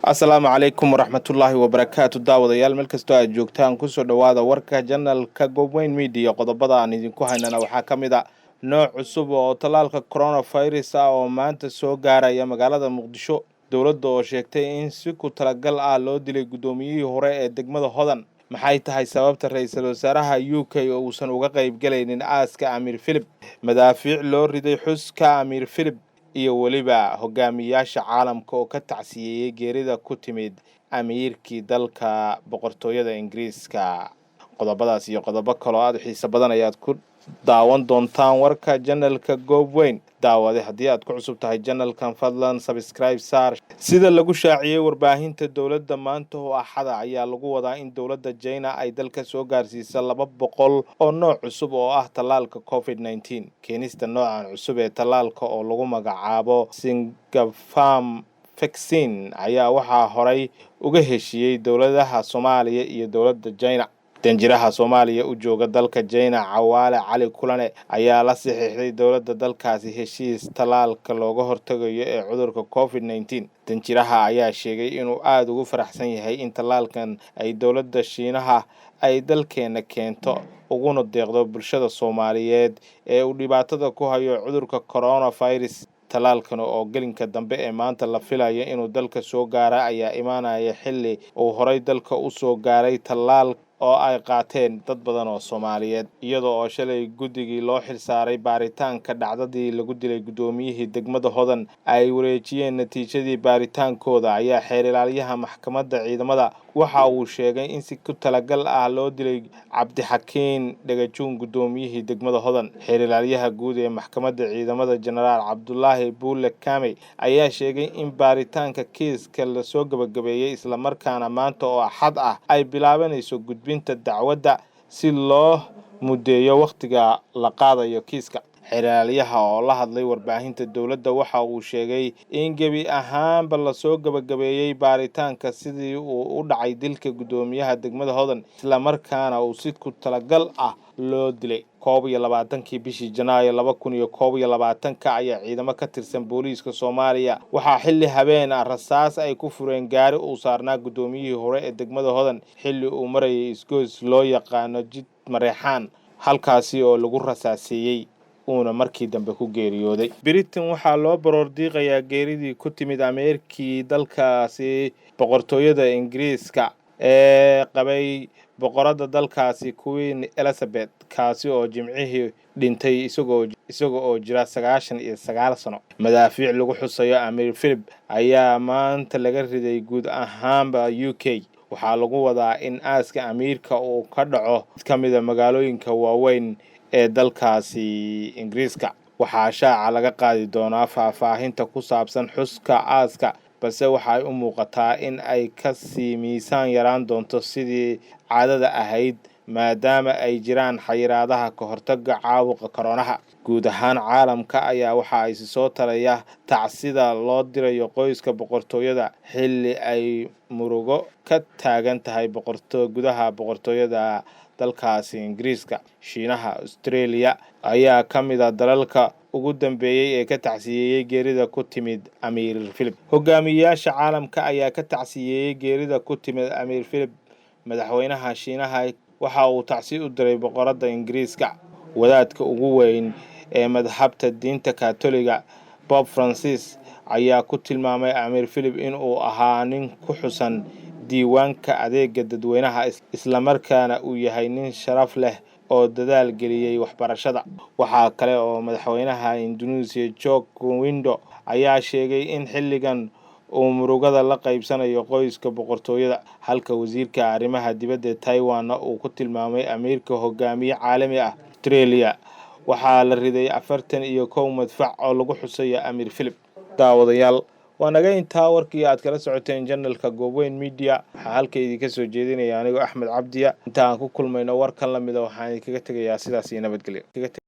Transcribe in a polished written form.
Asalaamu calaykum waraxmatullaahi wabarakaatu daawadayaal meel kastoo aad joogtaan kusoo dhawaada warka janalka Goobweyn Media qodobada aan idinku haynana waxaa ka mid ah nooc cusub oo talaalka coronavirus ah oo maanta soo gaaraya magaalada Muqdisho. Dowladda oo sheegtay in si ku talagal ah loo dilay gudoomiyihii hore ee degmada Hodan. Maxay tahay sababta ra'iisul wasaaraha UK oo uusan uga qayb galaynin aaska Amir Philip? Madaafiic loo riday xuska Amir Philip iyo waliba hogaamiyaasha caalamka oo ka tacsiyay geerida ku timid amiirkii dalka boqortooyada Ingiriiska. Qodobadaas iyo qodobo kale oo aad xiiso badan ayaad ku daawan doontaan warka janalka Goobweyn. daawade haddii aad ku cusub tahay janalkan fadlan subscribe saar. Sida lagu shaaciyay warbaahinta dowladda maanta oo axada ayaa lagu wadaa in dowladda China ay dalka soo gaarsiiso 200 oo nooc cusub oo ah talaalka COVID-19. Keenista noocan cusub ee talaalka oo lagu magacaabo Sinopharm vaccine ayaa waxaa horay uga heshiiyay dowladaha Soomaaliya iyo dowladda China. danjiraha Soomaaliya u jooga dalka China Cawaale Cali Kulane ayaa la saxiixday dowladda dalkaasi heshiis talaalka looga hortagayo ee cudurka COVID-19. danjiraha ayaa sheegay inuu aad ugu faraxsan yahay in talaalkan ay dowladda Shiinaha ay dalkeena keento uguna deeqdo bulshada Soomaaliyeed ee uu dhibaatada ku hayo cudurka coronavirus. talaalkan oo gelinka dambe ee maanta la filayo inuu dalka soo gaaro ayaa imaanaya xilli uu horay dalka u soo gaaray talaal oo ay qaateen dad badan oo Soomaaliyeed iyadoo oo shalay guddigii loo xilsaaray baaritaanka dhacdadii lagu dilay gudoomiyihii degmada Hodan ay wareejiyeen natiijadii baaritaankooda ayaa xeer ilaaliyaha maxkamadda ciidamada waxa uu sheegay in si ku talagal ah loo dilay Cabdixakiin Dhagajuun gudoomiyihii degmada Hodan. xeer ilaaliyaha guud ee maxkamadda ciidamada Generaal Cabdullaahi Buule Kaamey ayaa sheegay in baaritaanka kiiska la soo gabagabeeyay isla markaana maanta oo axad ah ay bilaabanayso gudbinta dacwadda si loo mudeeyo waqtiga la qaadayo kiiska. xeer ilaaliyaha oo la hadlay warbaahinta dowladda waxa uu sheegay in gebi ahaanba la soo gabagabeeyay baaritaanka sidii uu u dhacay dilka gudoomiyaha degmada Hodan isla markaana uu si ku talagal ah loo dilay. 21 bishii Janaayo 2021 ayaa ciidamo ka tirsan booliiska Soomaaliya waxaa xilli habeen ah rasaas ay ku fureen gaari uu saarnaa gudoomiyihii hore ee degmada Hodan xilli uu marayay isgoys loo yaqaano Jid Mareexaan halkaasi oo lagu rasaaseeyay uuna markii dambe ku geeriyooday. Britain waxaa loo baroor diiqayaa geeridii ku timid ameerikii dalkaasi boqortooyada Ingiriiska ee qabay boqorada dalkaasi Queen Elizabeth kaasi oo jimcihii dhintay isagoo jira 99 sano. madaafiic lagu xusayo Amir Philip ayaa maanta laga riday guud ahaanba UK. waxaa lagu wadaa in aaska amiirka uu ka dhaco mid ka mid ah magaalooyinka waaweyn ee dalkaasi Ingiriiska. waxaa shaaca laga qaadi doonaa faahfaahinta ku saabsan xuska aaska balse waxay u muuqataa in ay ka sii miisaan yaraan doonto sidii caadada ahayd maadaama ay jiraan xayiraadaha ka hortagga caabuqa koronaha. guud ahaan caalamka ayaa waxa ay soo talaya tacsida loo dirayo qoyska boqortooyada xilli ay murugo ka taagan tahay gudaha boqortooyada dalkaasi Ingiriiska. Shiinaha Australia ayaa ka mid ah dalalka ugu dambeeyay ee ka tacsiyay geerida ku timid Amir Philip. hogaamiyaasha caalamka ayaa ka tacsiyay geerida ku timid Amir Philip. madaxweynaha Shiinaha waxa uu tacsiyo u diray boqorada Ingiriiska. wadaadka ugu weyn ee madhabta diinta Kaatooliga Pope Francis ayaa ku tilmaamay Amir Philip in uu ahaa nin ku xusan diiwaanka adeega dadweynaha isla markaana uu yahay nin sharaf leh oo dadaal geliyay waxbarashada. waxaa kale oo madaxweynaha Indonesia Joko Widodo ayaa sheegay in xilligan uu murugada la qaybsanayo qoyska boqortooyada halka wasiirka arrimaha dibadda Taiwan uu ku tilmaamay amiirka hogaamiye caalami ah. Australia waxaa la riday 41 madfac oo lagu xusayo Amir Philip. daawadayaal waa naga intaa warkii aad kala socoteen janalka Goobweyn Media. waxaa halkaydii ka soo jeedinaya anigu Axmed Cabdiya. inta aan ku kulmayno warkan la mid ah waxaan idinkaga tegayaa sidaas iyo nabadgelyo.